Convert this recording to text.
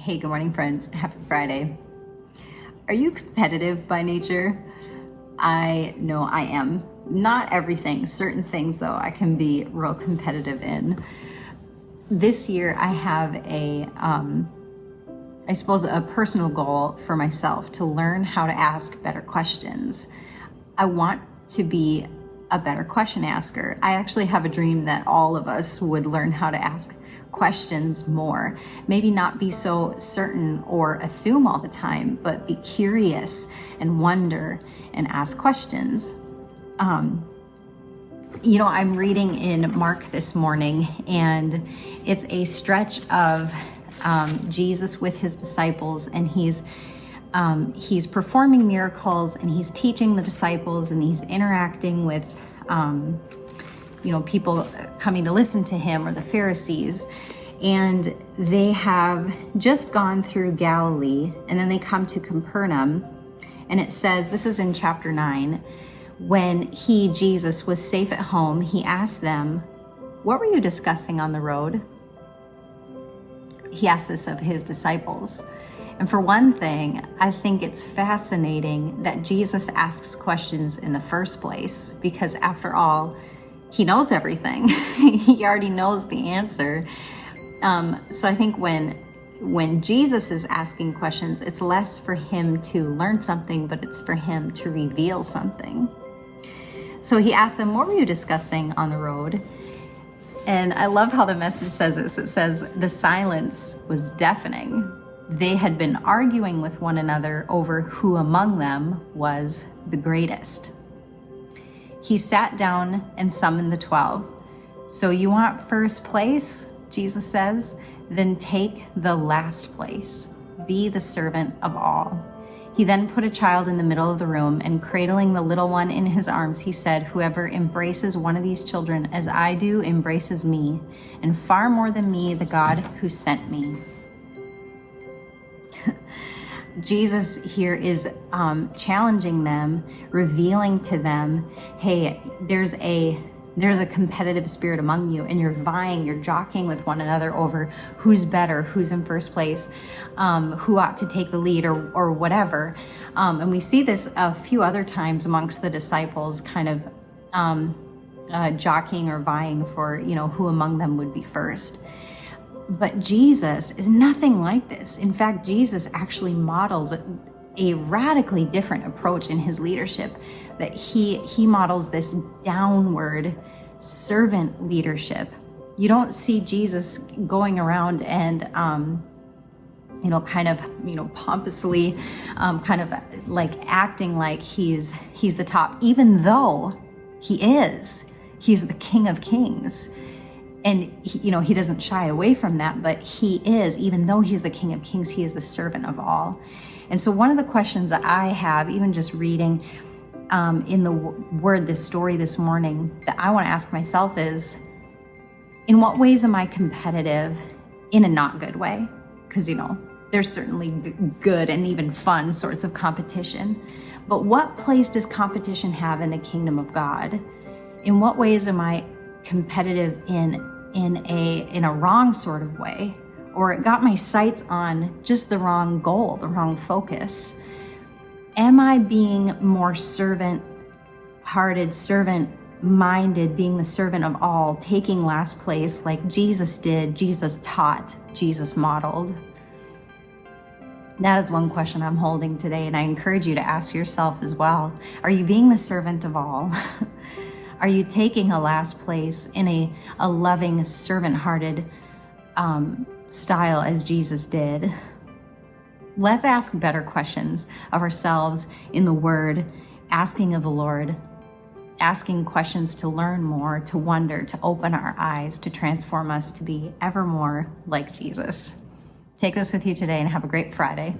Hey, good morning, friends. Happy Friday. Are you competitive by nature? I know I am. Not everything. Certain things, though, I can be real competitive in. This year, I have I suppose, a personal goal for myself to learn how to ask better questions. I want to be a better question asker. I actually have a dream that all of us would learn how to ask questions more. Maybe not be so certain or assume all the time, but be curious and wonder and ask questions. I'm reading in Mark this morning, and it's a stretch of Jesus with his disciples, and he's performing miracles, and he's teaching the disciples, and he's interacting with people coming to listen to him, or the Pharisees. And they have just gone through Galilee, and then they come to Capernaum, and it says, this is in chapter 9, when Jesus was safe at home, he asked them, "What were you discussing on the road?" He asked this of his disciples. And for one thing, I think it's fascinating that Jesus asks questions in the first place, because after all, he knows everything. He already knows the answer. So I think when Jesus is asking questions, it's less for him to learn something, but it's for him to reveal something. So he asked them, "What were you discussing on the road?" And I love how the Message says this. It says, the silence was deafening. They had been arguing with one another over who among them was the greatest. He sat down and summoned the 12. "So you want first place?" Jesus says. "Then take the last place. Be the servant of all." He then put a child in the middle of the room, and cradling the little one in his arms, he said, "Whoever embraces one of these children as I do embraces me, and far more than me, the God who sent me." Jesus here is challenging them, revealing to them, hey, there's a competitive spirit among you, and you're vying, you're jockeying with one another over who's better, who's in first place, who ought to take the lead, or whatever. And we see this a few other times amongst the disciples, kind of jockeying or vying for, who among them would be first. But Jesus is nothing like this. In fact, Jesus actually models a radically different approach in his leadership, that he models this downward servant leadership. You don't see Jesus going around and pompously kind of like acting like he's the top, even though he's the King of Kings. And he doesn't shy away from that, but he is, even though he's the King of Kings, he is the servant of all. And so one of the questions that I have, even just reading in the Word, this story this morning, that I want to ask myself is, in what ways am I competitive in a not good way? Because, there's certainly good and even fun sorts of competition. But what place does competition have in the kingdom of God? In what ways am I competitive in a wrong sort of way, or it got my sights on just the wrong goal, the wrong focus? Am I being more servant-hearted, servant-minded, being the servant of all, taking last place like Jesus did, Jesus taught, Jesus modeled? That is one question I'm holding today, and I encourage you to ask yourself as well. Are you being the servant of all? Are you taking a last place in a loving, servant-hearted style as Jesus did? Let's ask better questions of ourselves in the Word, asking of the Lord, asking questions to learn more, to wonder, to open our eyes, to transform us to be ever more like Jesus. Take this with you today and have a great Friday.